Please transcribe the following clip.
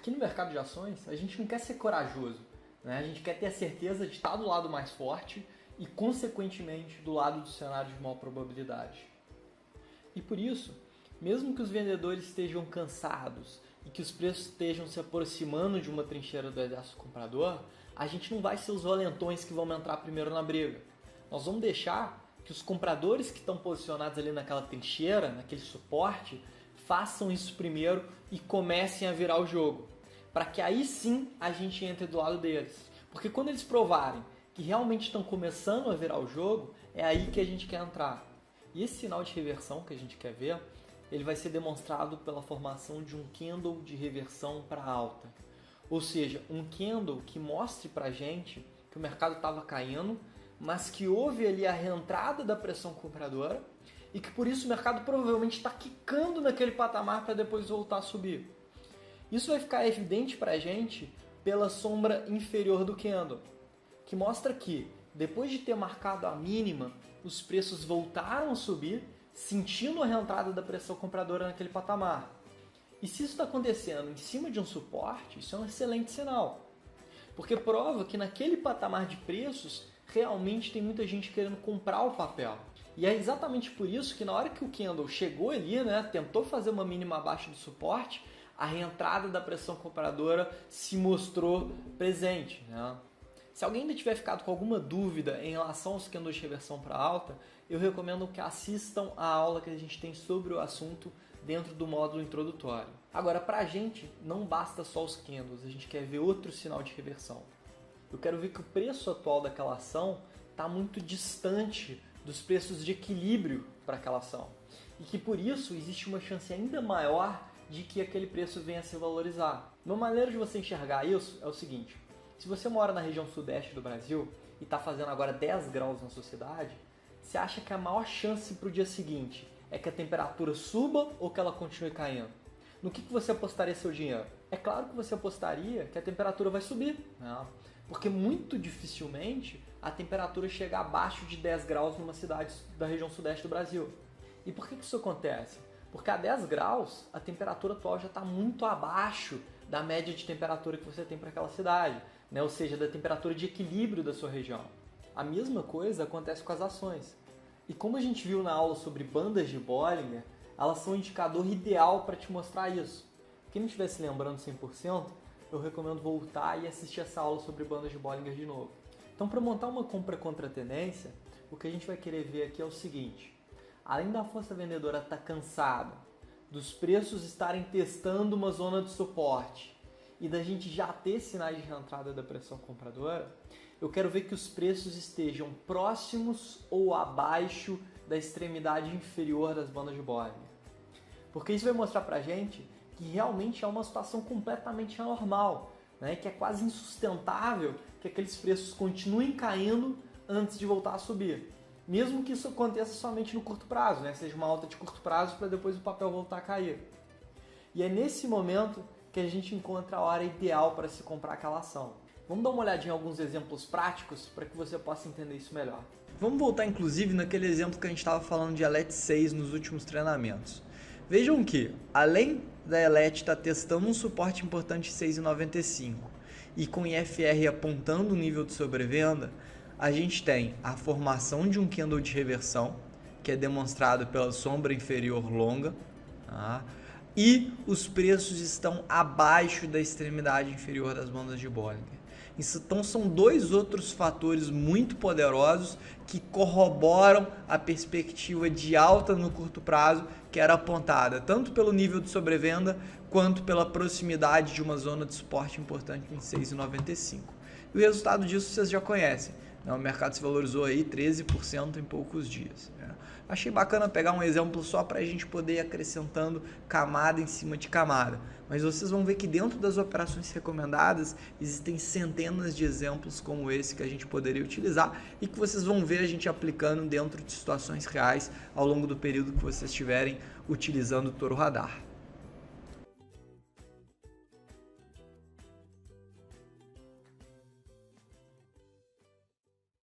Aqui no mercado de ações, a gente não quer ser corajoso, né? A gente quer ter a certeza de estar do lado mais forte e, consequentemente, do lado do cenário de maior probabilidade. E por isso, mesmo que os vendedores estejam cansados e que os preços estejam se aproximando de uma trincheira do exército comprador, a gente não vai ser os valentões que vão entrar primeiro na briga. Nós vamos deixar que os compradores que estão posicionados ali naquela trincheira, naquele suporte, façam isso primeiro e comecem a virar o jogo, para que aí sim a gente entre do lado deles. Porque quando eles provarem que realmente estão começando a virar o jogo, é aí que a gente quer entrar. E esse sinal de reversão que a gente quer ver, ele vai ser demonstrado pela formação de um candle de reversão para alta. Ou seja, um candle que mostre para a gente que o mercado estava caindo, mas que houve ali a reentrada da pressão compradora e que por isso o mercado provavelmente está quicando naquele patamar para depois voltar a subir. Isso vai ficar evidente para a gente pela sombra inferior do candle, que mostra que depois de ter marcado a mínima, os preços voltaram a subir, sentindo a reentrada da pressão compradora naquele patamar. E se isso está acontecendo em cima de um suporte, isso é um excelente sinal, porque prova que naquele patamar de preços realmente tem muita gente querendo comprar o papel. E é exatamente por isso que na hora que o candle chegou ali, né, tentou fazer uma mínima abaixo do suporte, a reentrada da pressão compradora se mostrou presente, né? Se alguém ainda tiver ficado com alguma dúvida em relação aos candles de reversão para alta, eu recomendo que assistam a aula que a gente tem sobre o assunto dentro do módulo introdutório. Agora, para a gente, não basta só os candles, a gente quer ver outro sinal de reversão. Eu quero ver que o preço atual daquela ação está muito distante dos preços de equilíbrio para aquela ação. E que por isso existe uma chance ainda maior de que aquele preço venha a se valorizar. Uma maneira de você enxergar isso é o seguinte: se você mora na região sudeste do Brasil e está fazendo agora 10 graus na sua cidade, você acha que a maior chance para o dia seguinte é que a temperatura suba ou que ela continue caindo? No que você apostaria seu dinheiro? É claro que você apostaria que a temperatura vai subir, né? Porque muito dificilmente a temperatura chega abaixo de 10 graus numa cidade da região sudeste do Brasil. E por que isso acontece? Porque a 10 graus a temperatura atual já está muito abaixo da média de temperatura que você tem para aquela cidade, né? Ou seja, da temperatura de equilíbrio da sua região. A mesma coisa acontece com as ações. E como a gente viu na aula sobre bandas de Bollinger, elas são um indicador ideal para te mostrar isso. Quem não estiver se lembrando 100%, eu recomendo voltar e assistir essa aula sobre bandas de Bollinger de novo. Então, para montar uma compra contra a tendência, o que a gente vai querer ver aqui é o seguinte: além da força vendedora estar cansada, dos preços estarem testando uma zona de suporte e da gente já ter sinais de reentrada da pressão compradora, eu quero ver que os preços estejam próximos ou abaixo da extremidade inferior das bandas de Bollinger. Porque isso vai mostrar pra gente que realmente é uma situação completamente anormal, né? Que é quase insustentável que aqueles preços continuem caindo antes de voltar a subir. Mesmo que isso aconteça somente no curto prazo, né? Seja uma alta de curto prazo para depois o papel voltar a cair. E é nesse momento que a gente encontra a hora ideal para se comprar aquela ação. Vamos dar uma olhadinha em alguns exemplos práticos para que você possa entender isso melhor. Vamos voltar inclusive naquele exemplo que a gente estava falando de Elet 6 nos últimos treinamentos. Vejam que, além da Elet estar testando um suporte importante em 6,95 e com IFR apontando o nível de sobrevenda, a gente tem a formação de um candle de reversão, que é demonstrado pela sombra inferior longa, tá? E os preços estão abaixo da extremidade inferior das bandas de Bollinger. Então são dois outros fatores muito poderosos que corroboram a perspectiva de alta no curto prazo que era apontada tanto pelo nível de sobrevenda quanto pela proximidade de uma zona de suporte importante em 6,95. E o resultado disso vocês já conhecem. O mercado se valorizou aí 13% em poucos dias. Achei bacana pegar um exemplo só para a gente poder ir acrescentando camada em cima de camada. Mas vocês vão ver que dentro das operações recomendadas existem centenas de exemplos como esse que a gente poderia utilizar e que vocês vão ver a gente aplicando dentro de situações reais ao longo do período que vocês estiverem utilizando o Toro Radar.